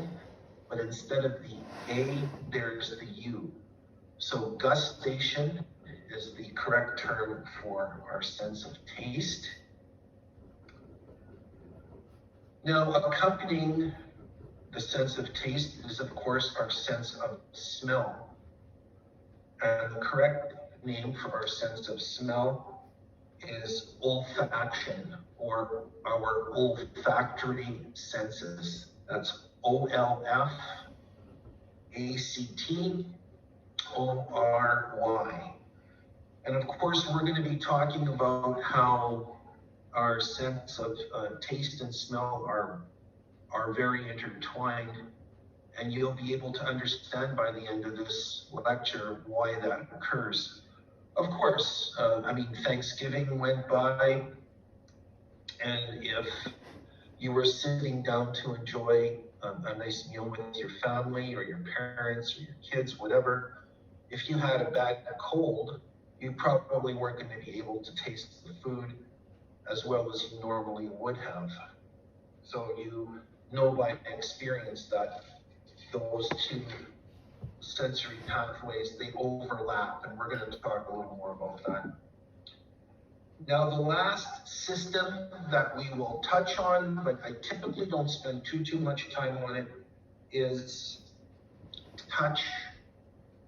gustation, but instead of the A, there's the U. So gustation is the correct term for our sense of taste. Now, accompanying the sense of taste is, of course, our sense of smell. And the correct name for our sense of smell is olfaction, or our olfactory senses. That's OLFACTORY. And of course, we're going to be talking about how our sense of taste and smell are very intertwined, and you'll be able to understand by the end of this lecture why that occurs. Of course, Thanksgiving went by, and if you were sitting down to enjoy a nice meal with your family or your parents or your kids, whatever, if you had a bad cold, you probably weren't going to be able to taste the food as well as you normally would have. So you know by experience that those two sensory pathways, they overlap, and we're going to talk a little more about that. Now, the last system that we will touch on, but I typically don't spend too much time on it, is touch,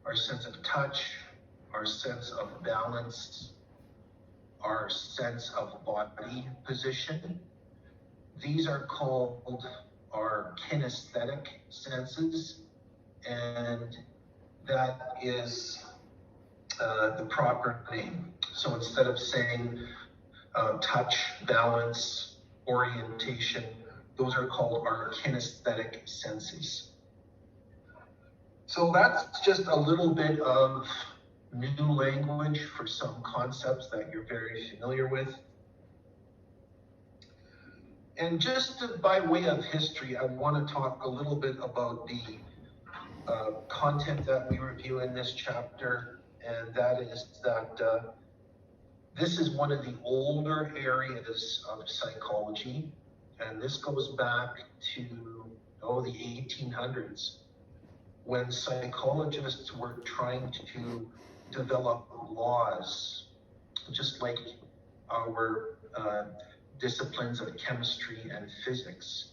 our sense of touch, our sense of balance, our sense of body position. These are called our kinesthetic senses, and that is the proper name. So instead of saying touch, balance, orientation, those are called our kinesthetic senses. So that's just a little bit of new language for some concepts that you're very familiar with. And just by way of history, I want to talk a little bit about the content that we review in this chapter, and that is that this is one of the older areas of psychology, and this goes back to the 1800s, when psychologists were trying to develop laws, just like our disciplines of chemistry and physics.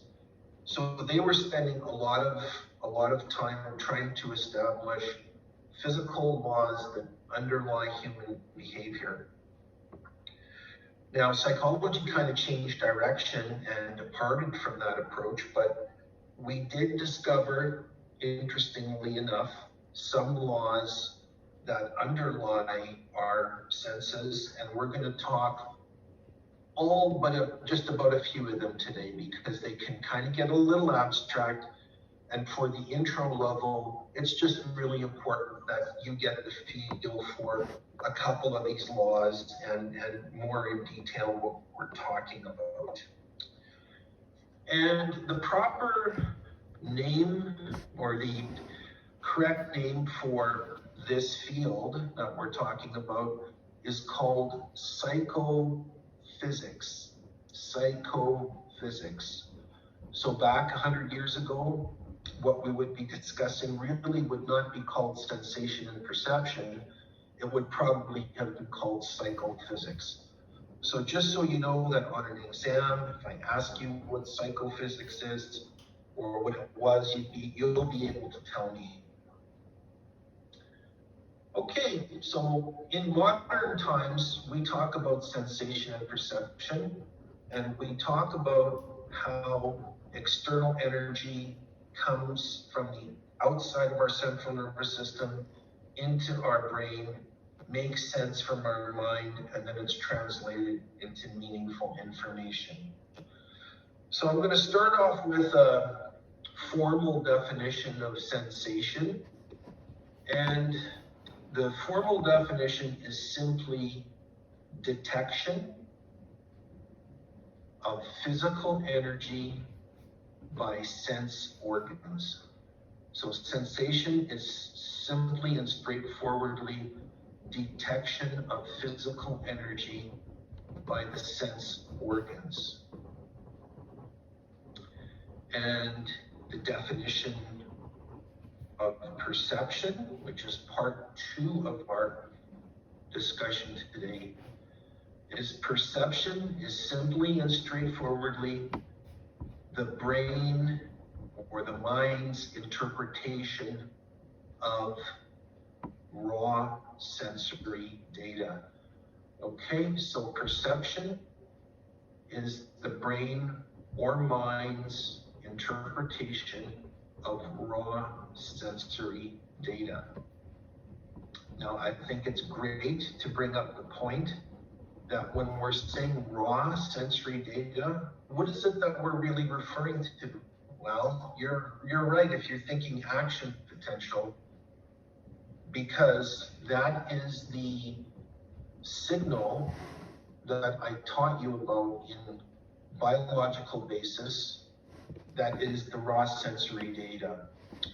So they were spending a lot of time trying to establish physical laws that underlie human behavior. Now, psychology kind of changed direction and departed from that approach, but we did discover, interestingly enough, some laws that underlie our senses, and we're going to talk all but just about a few of them today, because they can kind of get a little abstract. And for the intro level, it's just really important that you get the feel for a couple of these laws and more in detail what we're talking about. And the proper name, or the correct name for this field that we're talking about, is called psychophysics. Psychophysics. So back 100 years ago, what we would be discussing really would not be called sensation and perception. It would probably have been called psychophysics. So just so you know that on an exam, if I ask you what psychophysics is or what it was, you'll be able to tell me. Okay, so in modern times, we talk about sensation and perception, and we talk about how external energy comes from the outside of our central nervous system into our brain, makes sense from our mind, and then it's translated into meaningful information. So I'm going to start off with a formal definition of sensation, and the formal definition is simply detection of physical energy by sense organs. So sensation is simply and straightforwardly detection of physical energy by the sense organs. And the definition of perception, which is part 2 of our discussion today. Perception is simply and straightforwardly the brain or the mind's interpretation of raw sensory data. Okay, so perception is the brain or mind's interpretation of raw sensory data. Now, I think it's great to bring up the point that when we're saying raw sensory data, what is it that we're really referring to? Well, you're right if you're thinking action potential, because that is the signal that I taught you about in biological basis. That is the raw sensory data.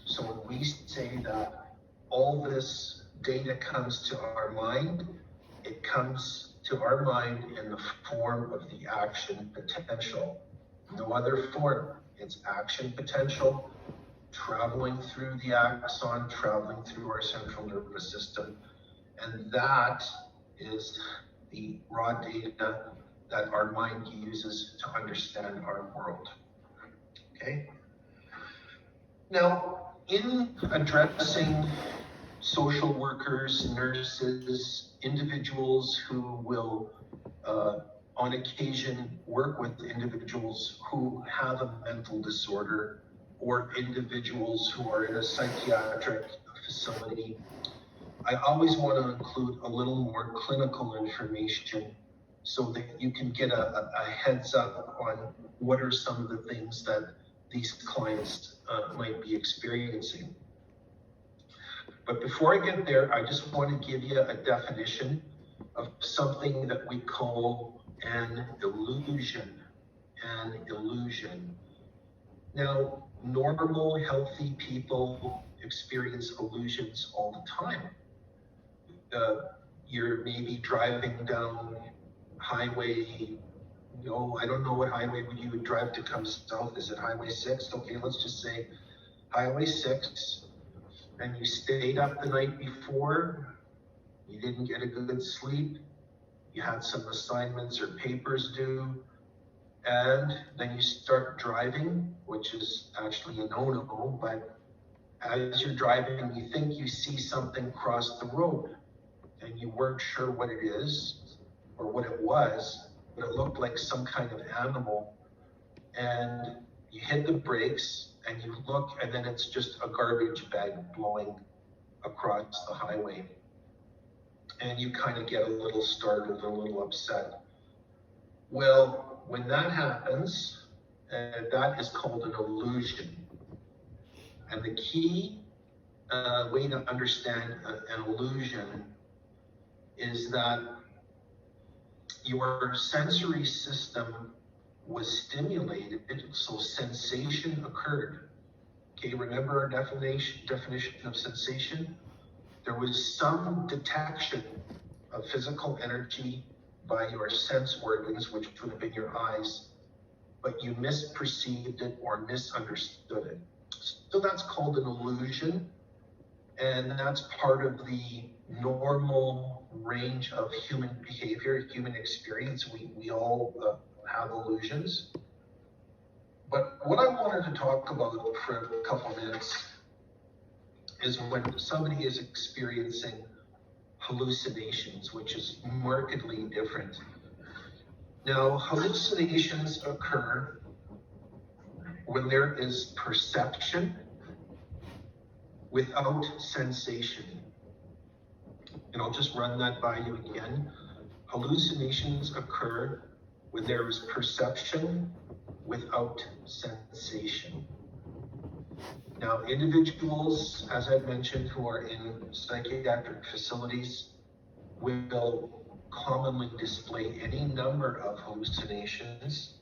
So when we say that all this data comes to our mind, it comes to our mind in the form of the action potential. No other form. It's action potential traveling through the axon, traveling through our central nervous system. And that is the raw data that our mind uses to understand our world. Okay? Now, in addressing social workers, nurses, individuals who will, on occasion, work with individuals who have a mental disorder or individuals who are in a psychiatric facility, I always want to include a little more clinical information so that you can get a heads up on what are some of the things that these clients might be experiencing. But before I get there, I just want to give you a definition of something that we call an illusion. An illusion. Now, normal, healthy people experience illusions all the time. You're maybe driving down highway, I don't know what highway you would drive to come south. Is it Highway 6? Okay, let's just say Highway 6. And you stayed up the night before, you didn't get a good sleep, you had some assignments or papers due, and then you start driving, which is actually a no-no, but as you're driving, you think you see something cross the road, and you weren't sure what it is or what it was, but it looked like some kind of animal, and you hit the brakes, and you look, and then it's just a garbage bag blowing across the highway. And you kind of get a little startled, a little upset. Well, when that happens, that is called an illusion. And the key way to understand an illusion is that your sensory system was stimulated, so sensation occurred. Okay, remember our definition of sensation? There was some detection of physical energy by your sense organs, which would have been your eyes, but you misperceived it or misunderstood it. So that's called an illusion, and that's part of the normal range of human behavior, human experience. We all have illusions. But what I wanted to talk about for a couple of minutes is when somebody is experiencing hallucinations, which is markedly different. Now, hallucinations occur when there is perception without sensation. And I'll just run that by you again. Hallucinations occur when there is perception without sensation. Now, individuals, as I mentioned, who are in psychiatric facilities will commonly display any number of hallucinations.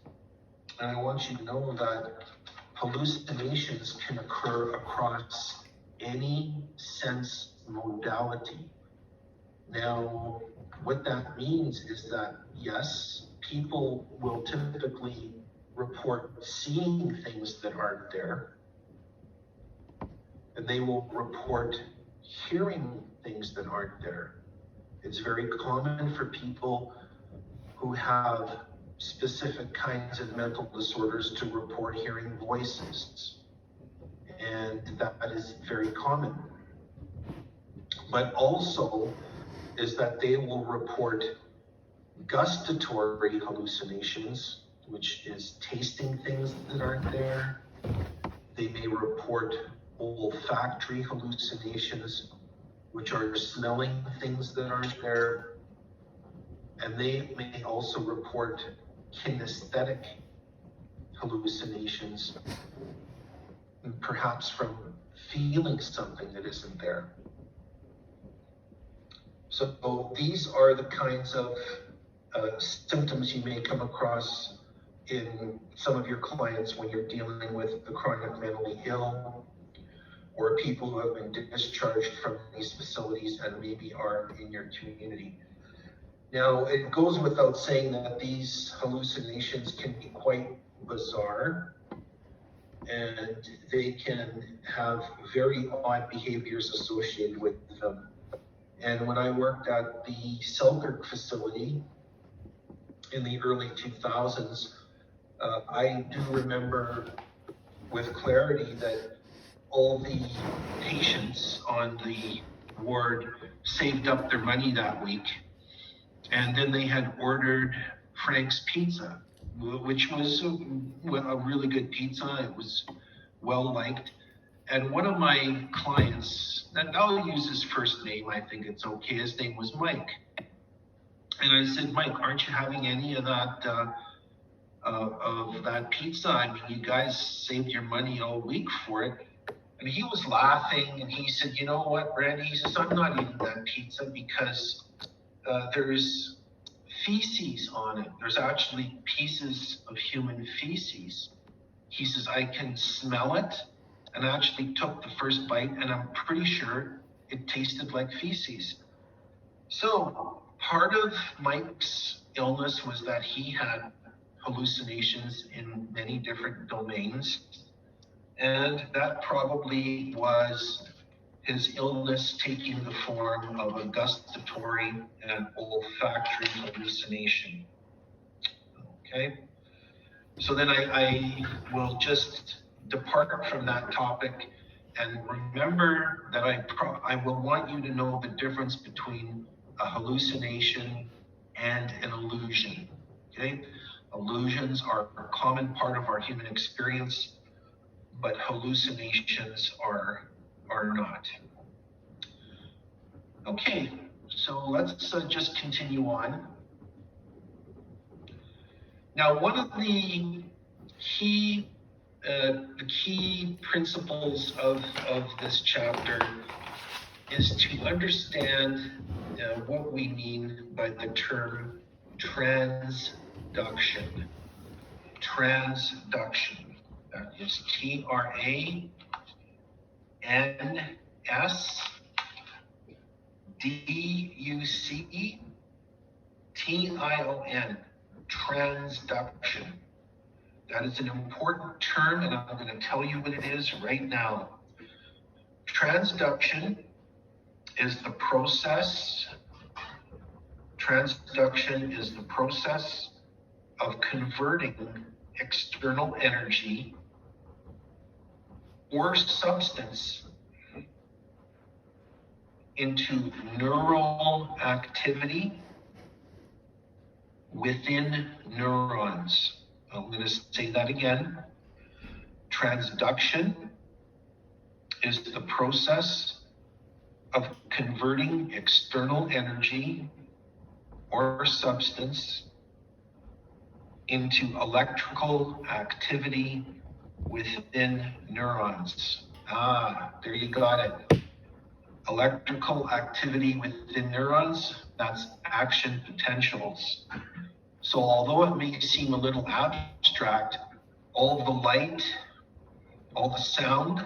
And I want you to know that hallucinations can occur across any sense modality. Now, what that means is that, yes, people will typically report seeing things that aren't there, and they will report hearing things that aren't there. It's very common for people who have specific kinds of mental disorders to report hearing voices. And that is very common. But also is that they will report gustatory hallucinations, which is tasting things that aren't there. They may report olfactory hallucinations, which are smelling things that aren't there. And they may also report kinesthetic hallucinations, perhaps from feeling something that isn't there. So these are the kinds of symptoms you may come across in some of your clients when you're dealing with the chronic mentally ill, or people who have been discharged from these facilities and maybe are in your community. Now, it goes without saying that these hallucinations can be quite bizarre, and they can have very odd behaviors associated with them. And when I worked at the Selkirk facility in the early 2000s, I do remember with clarity that all the patients on the ward saved up their money that week, and then they had ordered Frank's Pizza, which was a really good pizza. It was well liked. And one of my clients, and I'll use his first name, I think it's okay, his name was Mike. And I said, Mike, aren't you having any of that pizza? I mean, you guys saved your money all week for it. And he was laughing, and he said, you know what, Randy? He says, I'm not eating that pizza because there's feces on it. There's actually pieces of human feces. He says, I can smell it, and I actually took the first bite, and I'm pretty sure it tasted like feces. So part of Mike's illness was that he had hallucinations in many different domains, and that probably was his illness taking the form of a gustatory and olfactory hallucination. Okay, so then I will just depart from that topic, and remember that I will want you to know the difference between a hallucination and an illusion. Okay, illusions are a common part of our human experience, but hallucinations are not. Okay, so let's just continue on. Now, one of the key principles of this chapter is to understand what we mean by the term transduction. Transduction. That is TRANSDUCTION. Transduction. That is an important term, and I'm going to tell you what it is right now. Transduction is the process of converting external energy or substance into neural activity within neurons. I'm going to say that again. Transduction is the process of converting external energy or substance into electrical activity within neurons. There you got it. Electrical activity within neurons, that's action potentials. So although it may seem a little abstract, all the light, all the sound,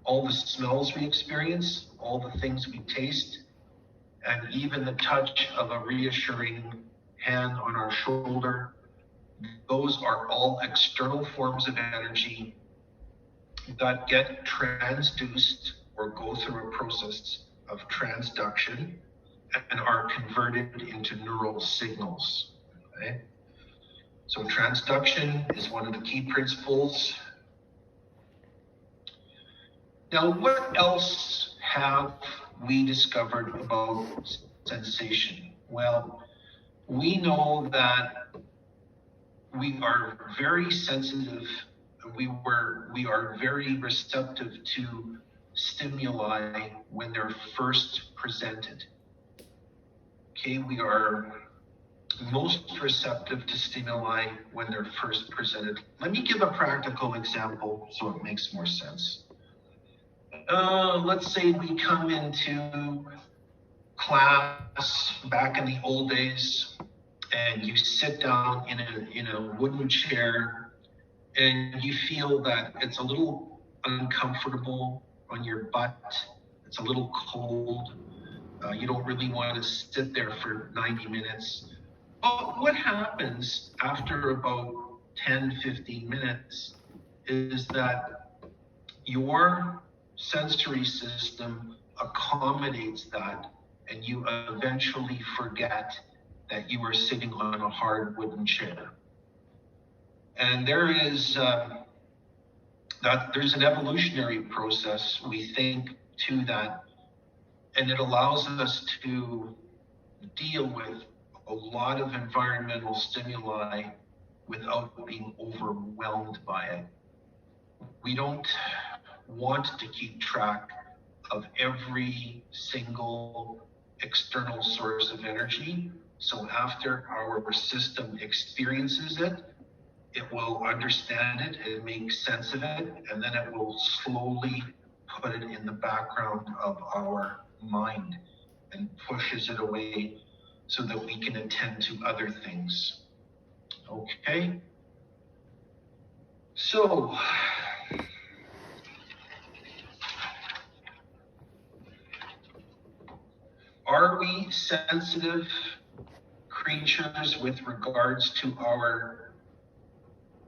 all the smells we experience, all the things we taste, and even the touch of a reassuring hand on our shoulder, those are all external forms of energy that get transduced or go through a process of transduction and are converted into neural signals. Okay? So transduction is one of the key principles. Now, what else have we discovered about sensation? Well, we know that we are very sensitive. We are very receptive to stimuli when they're first presented. Okay, we are most receptive to stimuli when they're first presented. Let me give a practical example so it makes more sense. Let's say we come into class back in the old days, and you sit down in a wooden chair, and you feel that it's a little uncomfortable on your butt. It's a little cold. You don't really want to sit there for 90 minutes. But what happens after about 10, 15 minutes is that your sensory system accommodates that, and you eventually forget that you are sitting on a hard wooden chair. And there's an evolutionary process, we think, to that, and it allows us to deal with a lot of environmental stimuli without being overwhelmed by it. We don't want to keep track of every single external source of energy. So after our system experiences it, it will understand it, it makes sense of it, and then it will slowly put it in the background of our mind and pushes it away so that we can attend to other things. Okay? So, are we sensitive creatures with regards to our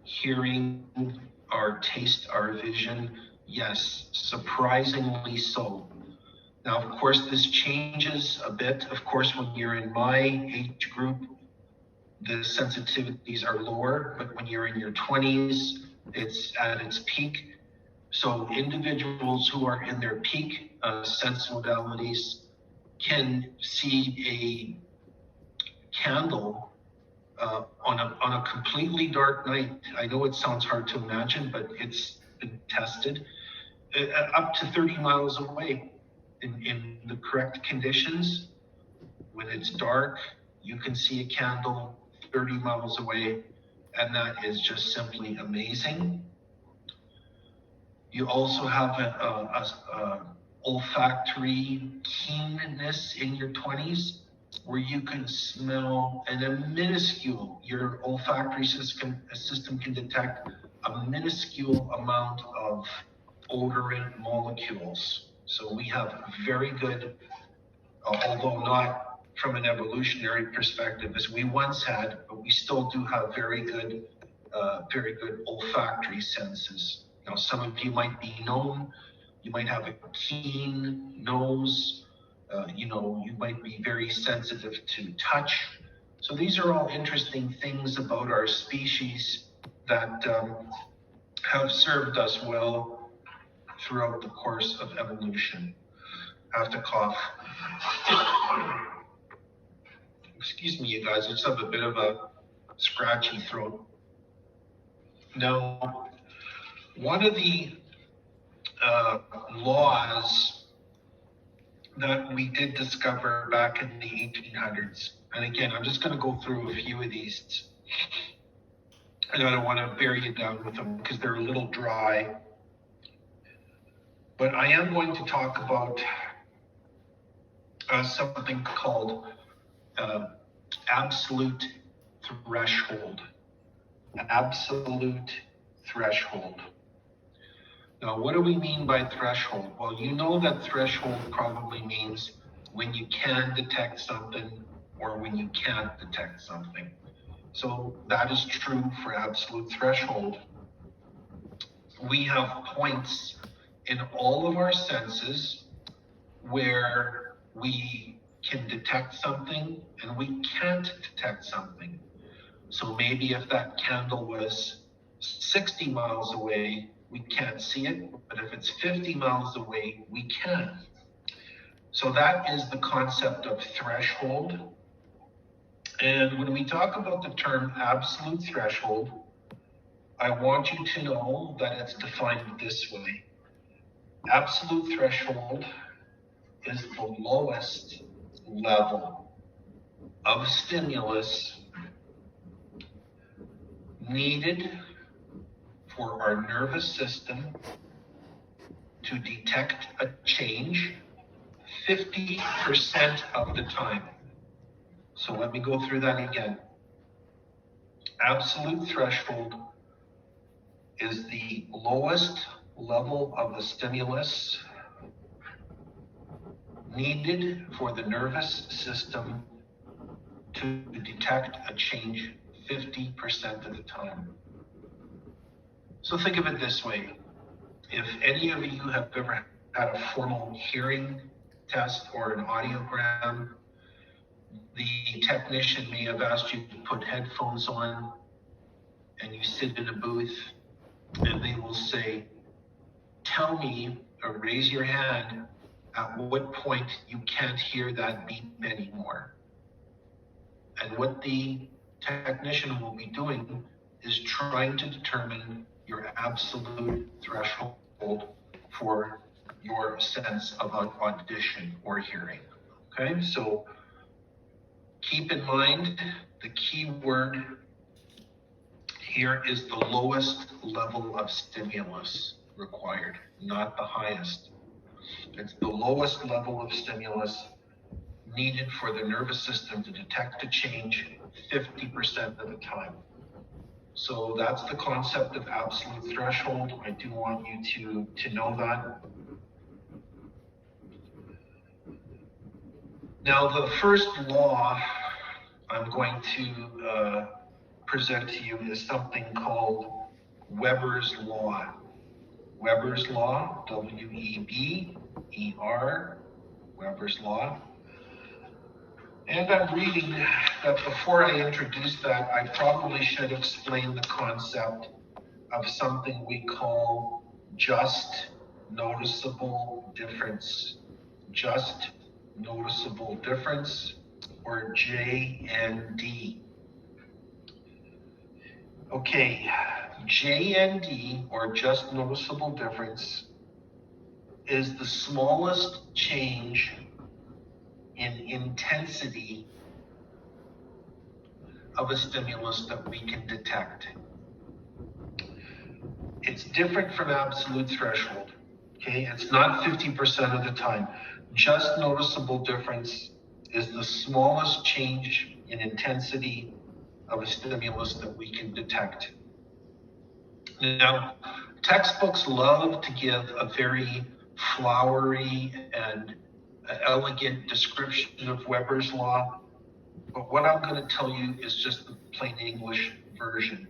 hearing, our taste, our vision? Yes, surprisingly so. Now, of course, this changes a bit. Of course, when you're in my age group, the sensitivities are lower, but when you're in your 20s, it's at its peak. So individuals who are in their peak sense modalities can see a candle on a completely dark night. I know it sounds hard to imagine, but it's been tested up to 30 miles away. In the correct conditions, when it's dark, you can see a candle 30 miles away, and that is just simply amazing. You also have a olfactory keenness in your 20s, where you can smell your olfactory system can detect a minuscule amount of odorant molecules. So we have very good, although not from an evolutionary perspective as we once had, but we still do have very good olfactory senses. Now, some of you might be known, you might have a keen nose, you might be very sensitive to touch. So these are all interesting things about our species that have served us well throughout the course of evolution. I have to cough. Excuse me, you guys, I just have a bit of a scratchy throat. Now, one of the laws that we did discover back in the 1800s, and again, I'm just going to go through a few of these, and I don't want to bury you down with them because they're a little dry. But I am going to talk about something called absolute threshold. Absolute threshold. Now, what do we mean by threshold? Well, you know that threshold probably means when you can detect something or when you can't detect something. So that is true for absolute threshold. we have points in all of our senses where we can detect something and we can't detect something. So maybe if that candle was 60 miles away, we can't see it, but if it's 50 miles away, we can. So that is the concept of threshold. And when we talk about the term absolute threshold, I want you to know that it's defined this way. Absolute threshold is the lowest level of stimulus needed for our nervous system to detect a change 50% of the time. So let me go through that again. Absolute threshold is the lowest level of the stimulus needed for the nervous system to detect a change 50% of the time. So think of it this way. If any of you have ever had a formal hearing test or an audiogram, the technician may have asked you to put headphones on and you sit in a booth and they will say, tell me or raise your hand at what point you can't hear that beep anymore. And what the technician will be doing is trying to determine your absolute threshold for your sense of audition or hearing. Okay, so keep in mind the key word here is the lowest level of stimulus required, not the highest. It's the lowest level of stimulus needed for the nervous system to detect a change 50% of the time. So that's the concept of absolute threshold. I do want you to know that. Now, the first law I'm going to present to you is something called Weber's Law. Weber's Law, W-E-B-E-R, Weber's Law. And I'm reading that before I introduce that, I probably should explain the concept of something we call just noticeable difference. Just noticeable difference, or JND. Okay, JND, or just noticeable difference, is the smallest change in intensity of a stimulus that we can detect. It's different from absolute threshold, okay? It's not 50% of the time. Just noticeable difference is the smallest change in intensity of a stimulus that we can detect. Now, textbooks love to give a very flowery and elegant description of Weber's Law, but what I'm going to tell you is just the plain English version,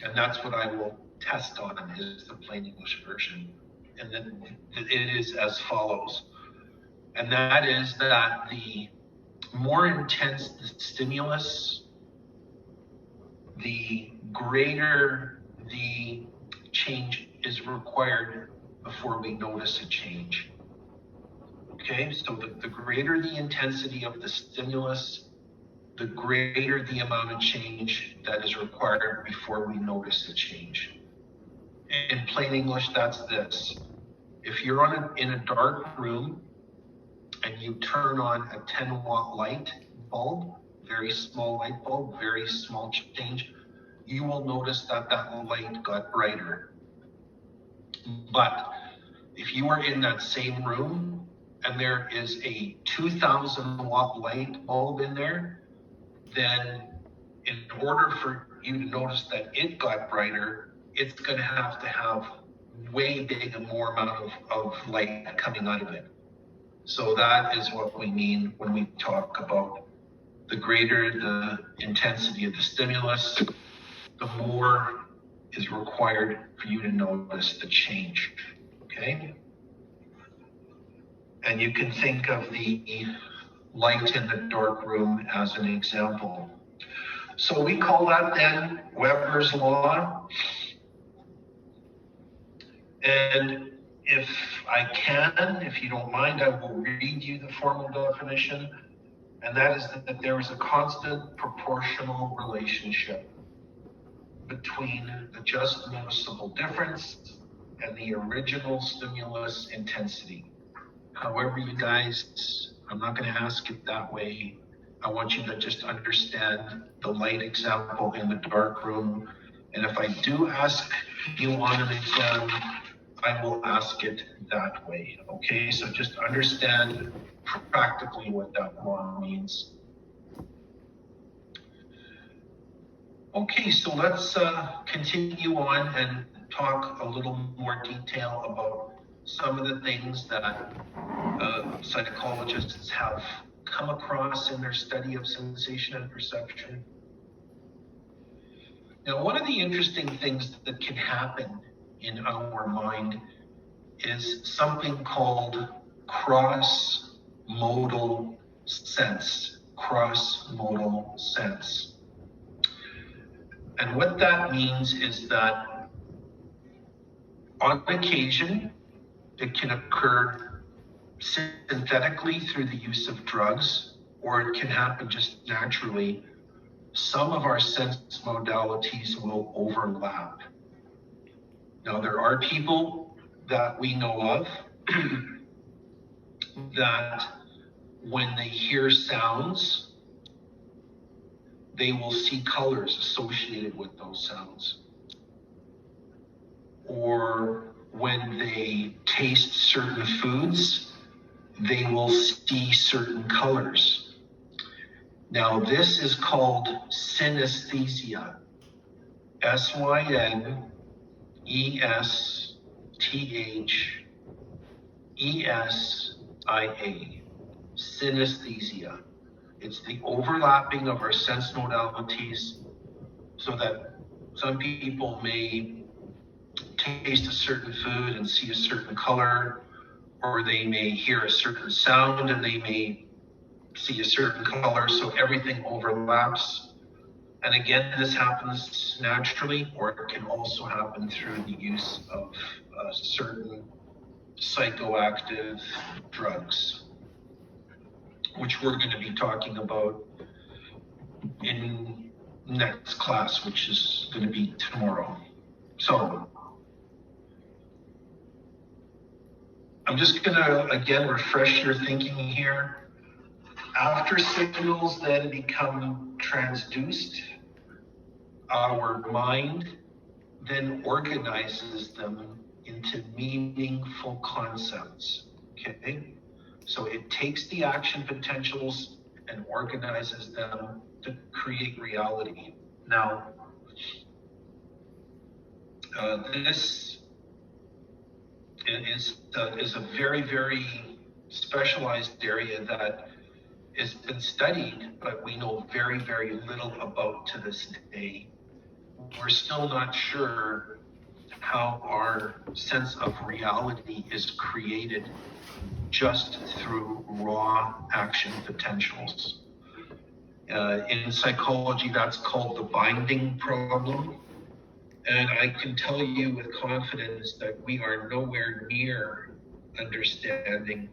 and that's what I will test on, is the plain English version. And then it is as follows, and that is that the more intense the stimulus, the greater the change is required before we notice a change. Okay, so the greater the intensity of the stimulus, the greater the amount of change that is required before we notice a change. In plain English, that's this. If you're in a dark room and you turn on a 10-watt light bulb, very small light bulb, very small change, you will notice that that light got brighter. But if you are in that same room and there is a 2,000-watt light bulb in there, then in order for you to notice that it got brighter, it's going to have way big more amount of light coming out of it. So that is what we mean when we talk about the greater the intensity of the stimulus, the more is required for you to notice the change, okay? And you can think of the light in the dark room as an example. So we call that then Weber's law. And if I can, if you don't mind, I will read you the formal definition. And that is that there is a constant proportional relationship between the just noticeable difference and the original stimulus intensity. However, you guys, I'm not going to ask it that way. I want you to just understand the light example in the dark room. And if I do ask you on an exam, I will ask it that way. Okay, so just understand practically what that law means. Okay, so let's continue on and talk a little more detail about some of the things that psychologists have come across in their study of sensation and perception. Now, one of the interesting things that can happen in our mind is something called cross-modal sense. Cross-modal sense. And what that means is that on occasion, it can occur synthetically through the use of drugs, or it can happen just naturally. Some of our sense modalities will overlap. Now, there are people that we know of that when they hear sounds, they will see colors associated with those sounds. Or when they taste certain foods, they will see certain colors. Now, this is called synesthesia. Synesthesia. Synesthesia. It's the overlapping of our sense modalities so that some people may taste a certain food and see a certain color, or they may hear a certain sound and they may see a certain color, so everything overlaps. And again, this happens naturally, or it can also happen through the use of certain psychoactive drugs, which we're going to be talking about in next class, which is going to be tomorrow. So I'm just going to, again, refresh your thinking here. After signals then become transduced, our mind then organizes them into meaningful concepts, okay? So it takes the action potentials and organizes them to create reality. Now, this is a very, very specialized area that has been studied, but we know very, very little about to this day. We're still not sure how our sense of reality is created just through raw action potentials. In psychology, that's called the binding problem. And I can tell you with confidence that we are nowhere near understanding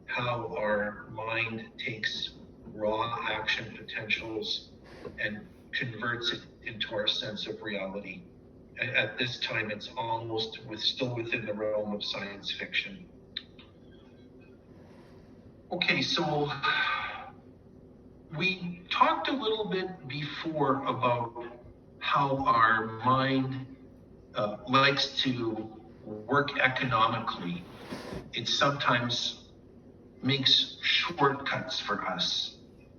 how our mind takes raw action potentials and converts it into our sense of reality. At this time, it's almost still within the realm of science fiction. Okay, so we talked a little bit before about how our mind likes to work economically. It sometimes makes shortcuts for us.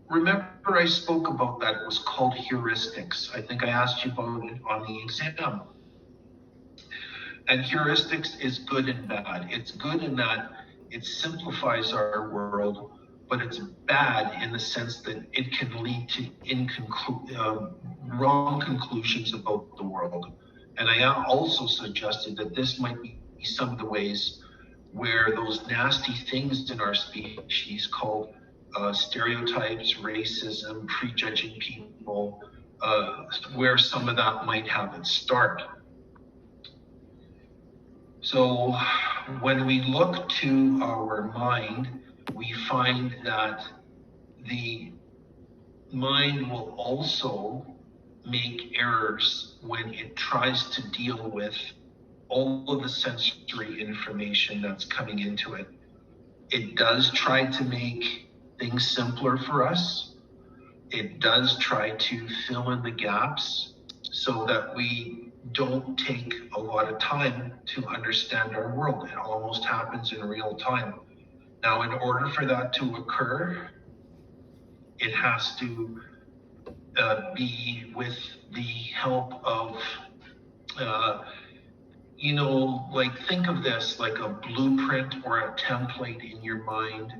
Remember, I spoke about that. It was called heuristics. I think I asked you about it on the exam. And heuristics is good and bad. It's good in that it simplifies our world, but it's bad in the sense that it can lead to wrong conclusions about the world. And I also suggested that this might be some of the ways where those nasty things in our species called stereotypes, racism, prejudging people, where some of that might have its start. So when we look to our mind, we find that the mind will also make errors when it tries to deal with all of the sensory information that's coming into it. It does try to make things simpler for us. It does try to fill in the gaps so that we don't take a lot of time to understand our world. It almost happens in real time. Now, in order for that to occur, it has to be with the help of, like think of this like a blueprint or a template in your mind.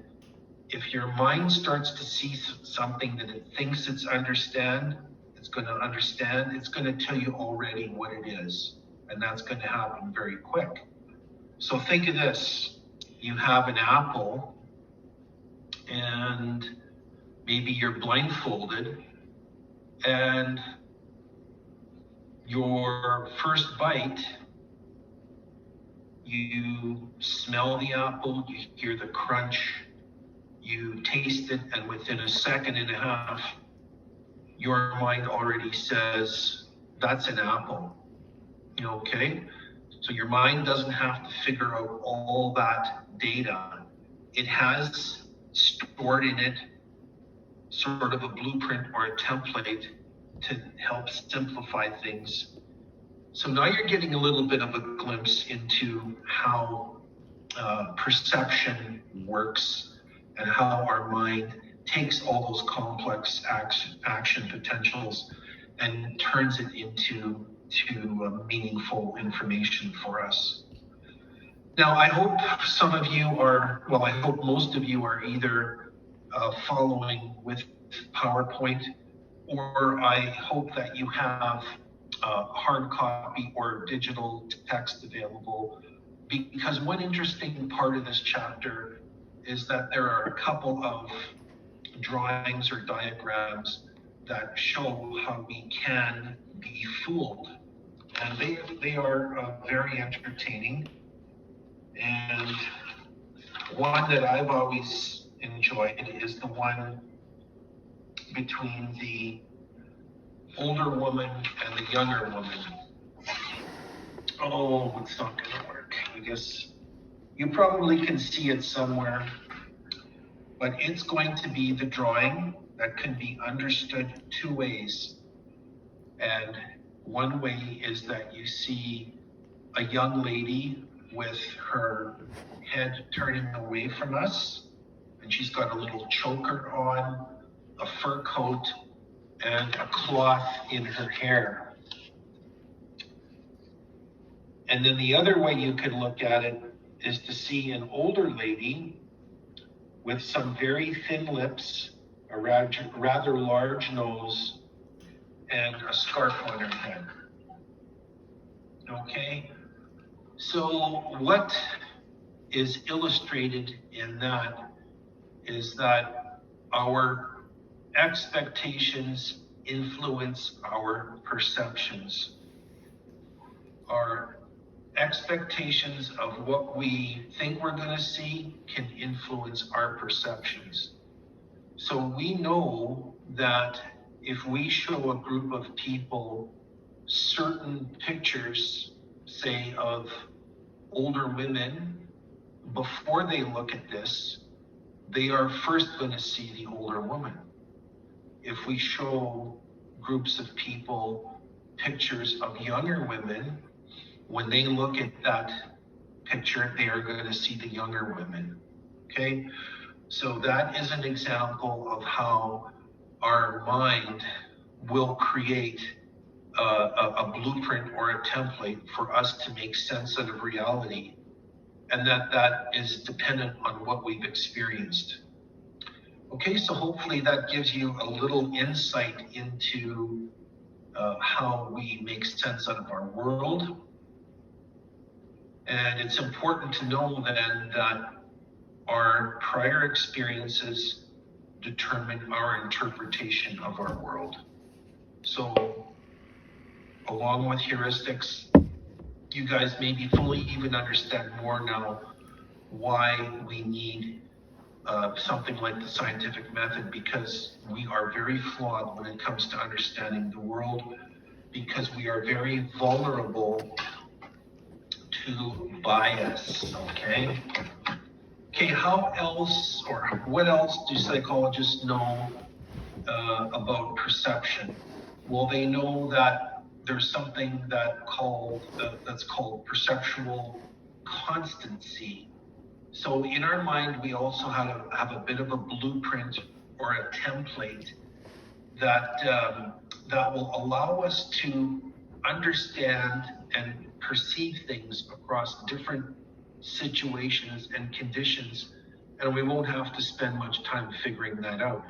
If your mind starts to see something that it thinks it's going to understand, it's going to tell you already what it is. And that's going to happen very quick. So think of this. You have an apple and maybe you're blindfolded, and your first bite, you smell the apple, you hear the crunch, you taste it, and within a second and a half, your mind already says, that's an apple. Okay? So your mind doesn't have to figure out all that data. It has stored in it sort of a blueprint or a template to help simplify things. So now you're getting a little bit of a glimpse into how perception works and how our mind takes all those complex action potentials and turns it into meaningful information for us. Now, I hope some of you are, I hope most of you are either following with PowerPoint, or I hope that you have hard copy or digital text available, because one interesting part of this chapter is that there are a couple of drawings or diagrams that show how we can be fooled. And they are very entertaining. And one that I've always enjoyed is the one between the older woman and the younger woman. Oh, it's not going to work. I guess you probably can see it somewhere, but it's going to be the drawing that can be understood two ways. And one way is that you see a young lady with her head turning away from us, and she's got a little choker on, a fur coat, and a cloth in her hair. And then the other way you can look at it is to see an older lady with some very thin lips, a rather large nose, and a scarf on her head. Okay? So what is illustrated in that is that our expectations influence our perceptions. Our expectations of what we think we're going to see can influence our perceptions. So we know that if we show a group of people certain pictures, say of older women, before they look at this, they are first going to see the older woman. If we show groups of people pictures of younger women, when they look at that picture, they are going to see the younger women. Okay? So that is an example of how our mind will create a blueprint or a template for us to make sense of reality, and that is dependent on what we've experienced. Okay, so hopefully that gives you a little insight into how we make sense out of our world. And it's important to know then that our prior experiences determine our interpretation of our world. So, along with heuristics, you guys maybe fully even understand more now why we need something like the scientific method, because we are very flawed when it comes to understanding the world, because we are very vulnerable to bias, okay? Okay, how else, or what else do psychologists know about perception? Well, they know that there's something that's called perceptual constancy. So in our mind, we also have a bit of a blueprint or a template that will allow us to understand and perceive things across different situations and conditions, and we won't have to spend much time figuring that out.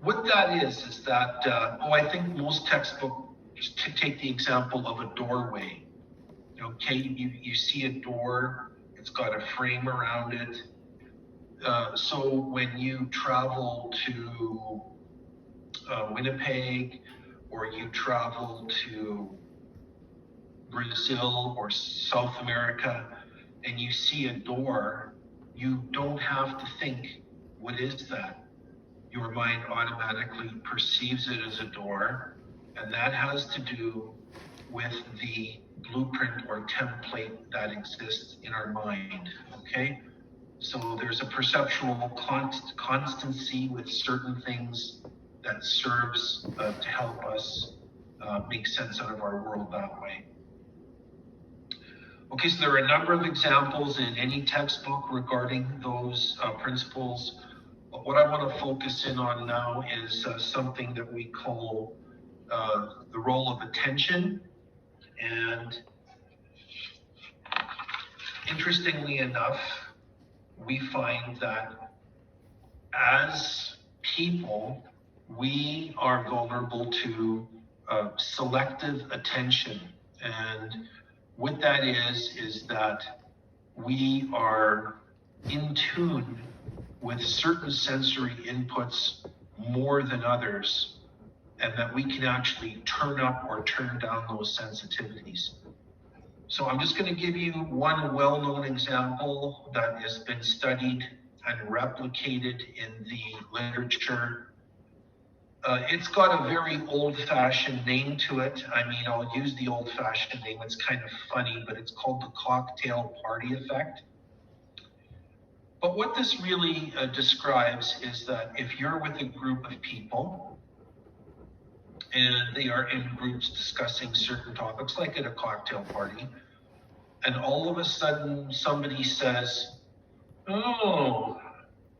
What that is that, I think most textbooks take the example of a doorway. Okay, you see a door, it's got a frame around it. So when you travel to Winnipeg, or you travel to Brazil or South America, and you see a door, you don't have to think, what is that? Your mind automatically perceives it as a door, and that has to do with the blueprint or template that exists in our mind, okay? So there's a perceptual constancy with certain things that serves to help us make sense out of our world that way. Okay, so there are a number of examples in any textbook regarding those principles. But what I want to focus in on now is something that we call the role of attention. And interestingly enough, we find that as people, we are vulnerable to selective attention. And what that is that we are in tune with certain sensory inputs more than others, and that we can actually turn up or turn down those sensitivities. So I'm just going to give you one well-known example that has been studied and replicated in the literature. It's got a very old-fashioned name to it. I mean, I'll use the old-fashioned name. It's kind of funny, but it's called the cocktail party effect. But what this really describes is that if you're with a group of people and they are in groups discussing certain topics, like at a cocktail party, and all of a sudden somebody says, "Oh,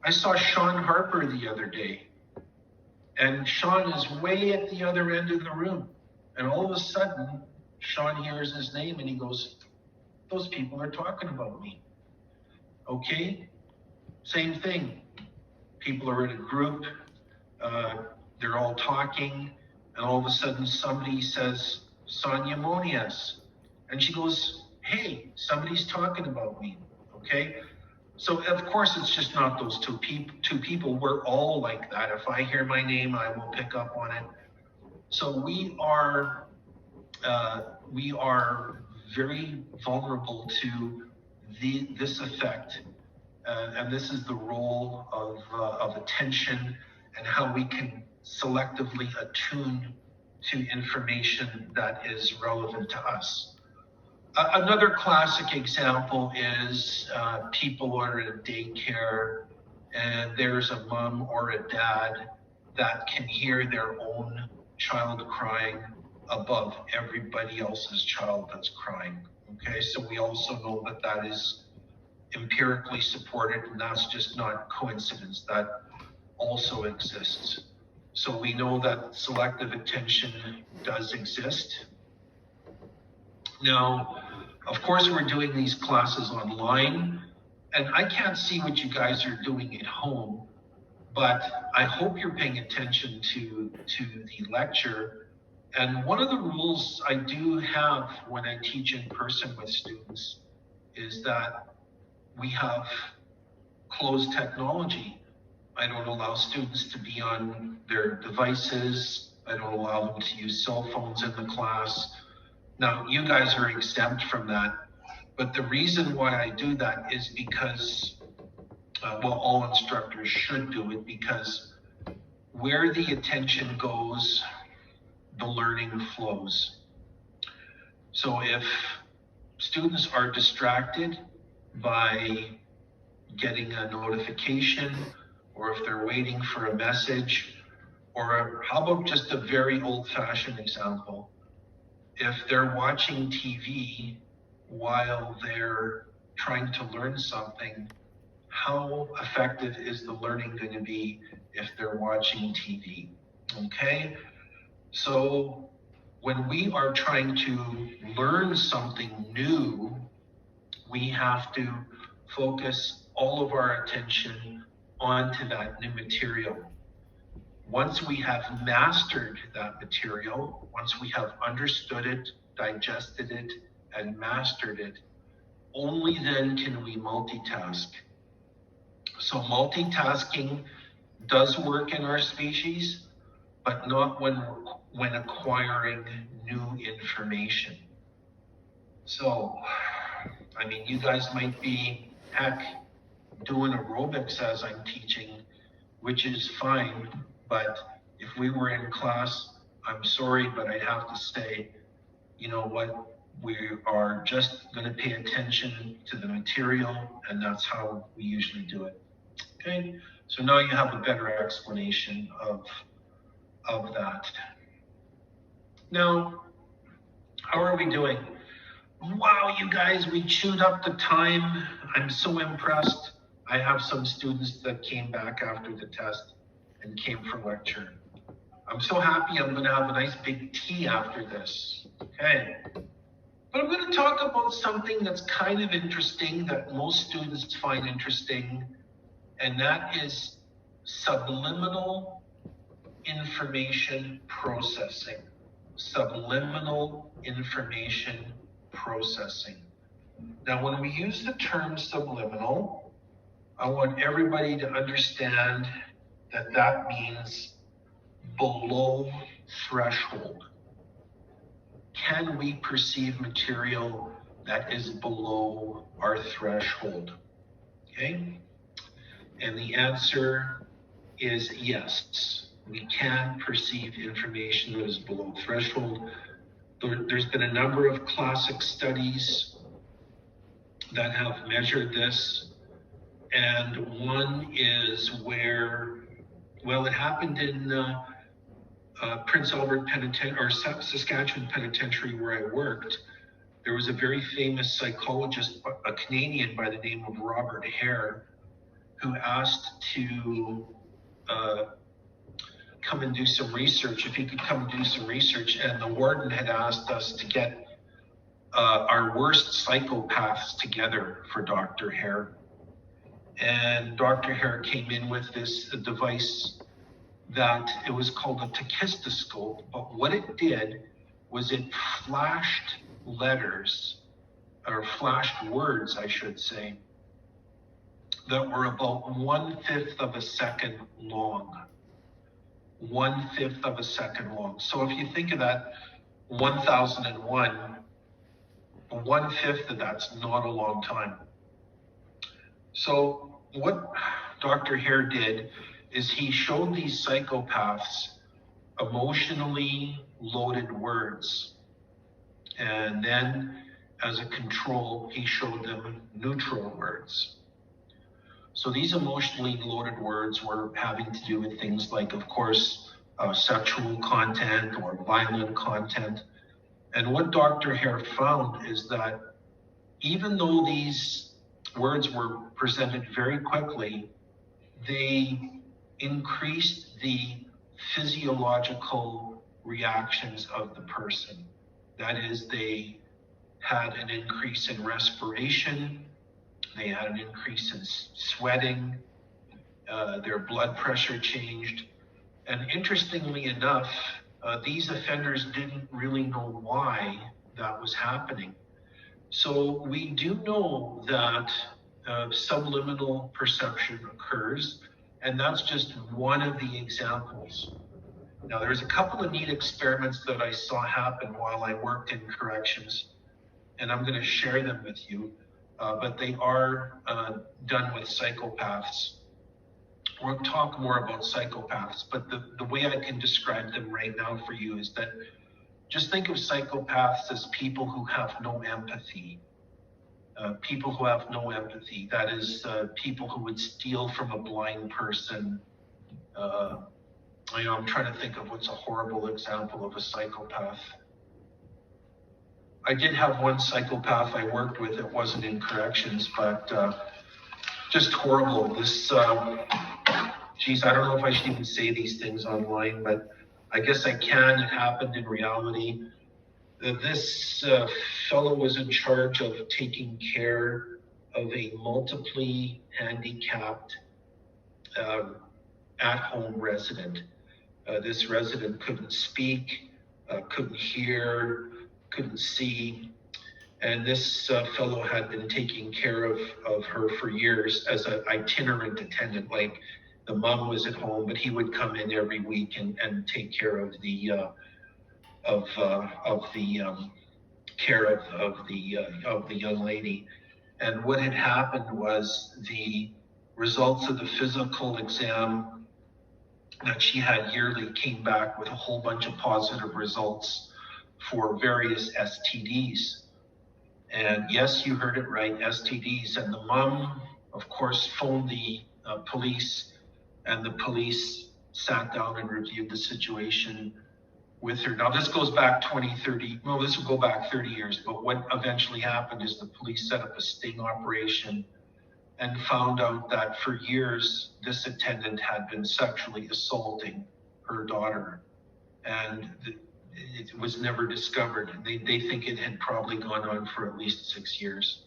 I saw Sean Harper the other day." And Sean is way at the other end of the room. And all of a sudden, Sean hears his name and he goes, "Those people are talking about me." Okay? Same thing. People are in a group, they're all talking, and all of a sudden somebody says, "Sonia Monias." And she goes, "Hey, somebody's talking about me." Okay? So of course it's just not those two people. We're all like that. If I hear my name, I will pick up on it. So we are very vulnerable to this effect, and this is the role of attention and how we can selectively attune to information that is relevant to us. Another classic example is people are in a daycare and there's a mom or a dad that can hear their own child crying above everybody else's child that's crying. Okay, so we also know that that is empirically supported, and that's just not coincidence. That also exists. So we know that selective attention does exist. Now, of course, we're doing these classes online, and I can't see what you guys are doing at home, but I hope you're paying attention to the lecture And one of the rules I do have when I teach in person with students is that we have closed technology. I don't allow students to be on their devices. I don't allow them to use cell phones in the class. Now, you guys are exempt from that. But the reason why I do that is because, well, all instructors should do it, because where the attention goes, the learning flows. So if students are distracted by getting a notification, or if they're waiting for a message, or how about just a very old-fashioned example? If they're watching TV while they're trying to learn something, how effective is the learning going to be if they're watching TV? Okay, so when we are trying to learn something new, we have to focus all of our attention onto that new material. Once we have mastered that material, once we have understood it, digested it, and mastered it, only then can we multitask. So multitasking does work in our species, but not when acquiring new information. So, I mean, you guys might be, heck, doing aerobics as I'm teaching, which is fine, but if we were in class, I'm sorry, but I have to say, you know what, we are just going to pay attention to the material, and that's how we usually do it. Okay, so now you have a better explanation of that. Now, how are we doing? Wow, you guys, we chewed up the time. I'm so impressed. I have some students that came back after the test and came for lecture. I'm so happy. I'm going to have a nice big tea after this. Okay. But I'm going to talk about something that's kind of interesting, that most students find interesting, and that is subliminal information processing. Subliminal information processing. Now, when we use the term subliminal, I want everybody to understand that that means below threshold. Can we perceive material that is below our threshold? Okay? And the answer is yes. We can perceive information that is below threshold. There's been a number of classic studies that have measured this. And one is where, well, it happened in Prince Albert Penitentiary, or Saskatchewan Penitentiary, where I worked. There was a very famous psychologist, a Canadian by the name of Robert Hare, who asked to come and do some research, if he could come and do some research, and the warden had asked us to get our worst psychopaths together for Dr. Hare. And Dr. Hare came in with this device that it was called a tachistoscope, but what it did was it flashed letters, or flashed words, I should say, that were about 1/5 of a second long. 1/5 of a second long. So if you think of that, 1001, 1/5 of that's not a long time. So what Dr. Hare did is he showed these psychopaths emotionally loaded words. And then as a control, he showed them neutral words. So these emotionally loaded words were having to do with things like, of course, sexual content or violent content. And what Dr. Hare found is that even though these words were presented very quickly, they increased the physiological reactions of the person. That is, they had an increase in respiration, they had an increase in sweating, their blood pressure changed. And interestingly enough, these offenders didn't really know why that was happening. So we do know that subliminal perception occurs, and that's just one of the examples. Now, there's a couple of neat experiments that I saw happen while I worked in corrections, and I'm going to share them with you, but they are done with psychopaths. We'll talk more about psychopaths, but the way I can describe them right now for you is that just think of psychopaths as people who have no empathy. People who have no empathy, that is, people who would steal from a blind person. I'm trying to think of what's a horrible example of a psychopath. I did have one psychopath I worked with. It wasn't in corrections, but just horrible. This, geez, I don't know if I should even say these things online, but I guess I can. It happened in reality. This fellow was in charge of taking care of a multiply handicapped at-home resident. This resident couldn't speak, couldn't hear, couldn't see, and this fellow had been taking care of her for years as an itinerant attendant. Like, the mom was at home, but he would come in every week and take care of the care of the young lady. And what had happened was the results of the physical exam that she had yearly came back with a whole bunch of positive results for various STDs. And yes, you heard it right, STDs. And the mom, of course, phoned the police, and the police sat down and reviewed the situation with her. Now, this goes back 30 years, but what eventually happened is the police set up a sting operation and found out that for years, this attendant had been sexually assaulting her daughter, and it was never discovered. They think it had probably gone on for at least 6 years.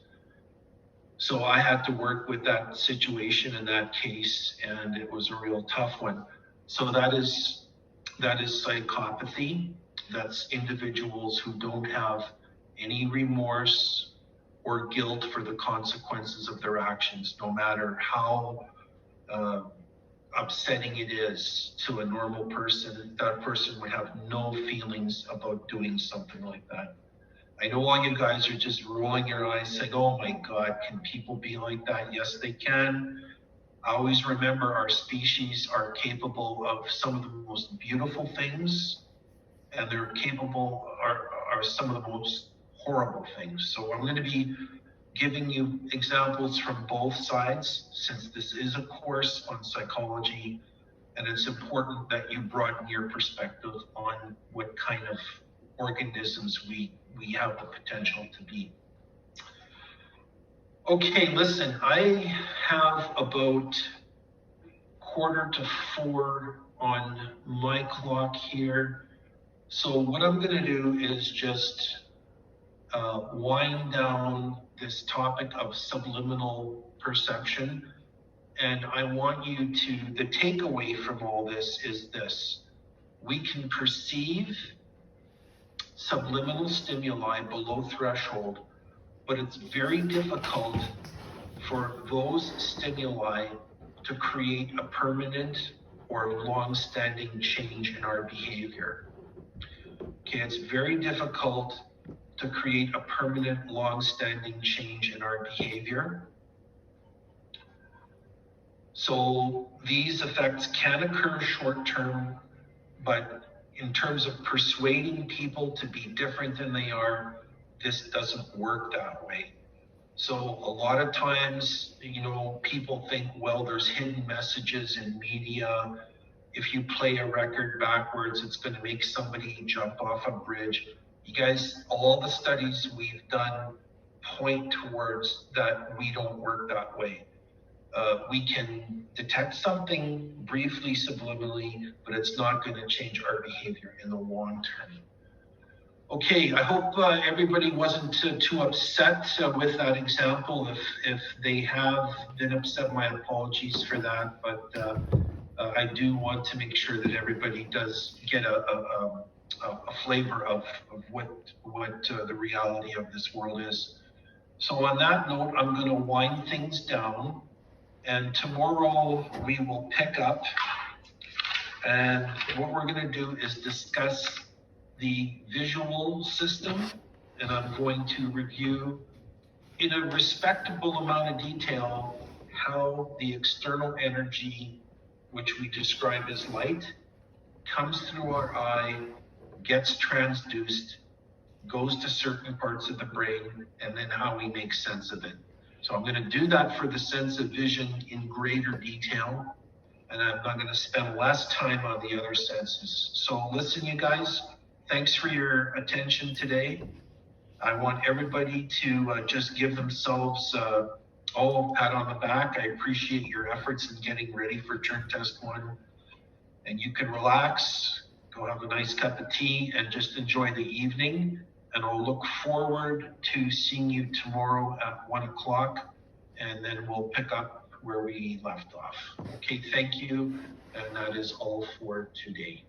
So I had to work with that situation in that case, and it was a real tough one. So that is psychopathy. That's individuals who don't have any remorse or guilt for the consequences of their actions, no matter how upsetting it is to a normal person. That person would have no feelings about doing something like that. I know all you guys are just rolling your eyes saying, oh my God, can people be like that? Yes, they can. Always remember, our species are capable of some of the most beautiful things, and they're capable are some of the most horrible things. So I'm going to be giving you examples from both sides, since this is a course on psychology, and it's important that you broaden your perspective on what kind of organisms we have the potential to be. Okay, listen, I have about 3:45 on my clock here. So what I'm going to do is just wind down this topic of subliminal perception. And I want you to, the takeaway from all this is this: we can perceive subliminal stimuli below threshold, but it's very difficult for those stimuli to create a permanent or long-standing change in our behavior. Okay, it's very difficult to create a permanent, long-standing change in our behavior. So these effects can occur short-term, but in terms of persuading people to be different than they are, this doesn't work that way. So a lot of times, people think, well, there's hidden messages in media. If you play a record backwards, it's going to make somebody jump off a bridge. You guys, all the studies we've done point towards that we don't work that way. We can detect something briefly, subliminally, but it's not going to change our behavior in the long term. Okay, I hope everybody wasn't too upset with that example. If they have been upset, my apologies for that. But I do want to make sure that everybody does get a flavor of what the reality of this world is. So on that note, I'm going to wind things down, and tomorrow we will pick up, and what we're going to do is discuss the visual system, and I'm going to review in a respectable amount of detail how the external energy, which we describe as light, comes through our eye, gets transduced, goes to certain parts of the brain, and then how we make sense of it. So I'm going to do that for the sense of vision in greater detail, and I'm not going to spend less time on the other senses. So listen, you guys, thanks for your attention today. I want everybody to just give themselves all a pat on the back. I appreciate your efforts in getting ready for turn test 1. And you can relax, go have a nice cup of tea, and just enjoy the evening. And I'll look forward to seeing you tomorrow at 1 o'clock, and then we'll pick up where we left off. Okay, thank you. And that is all for today.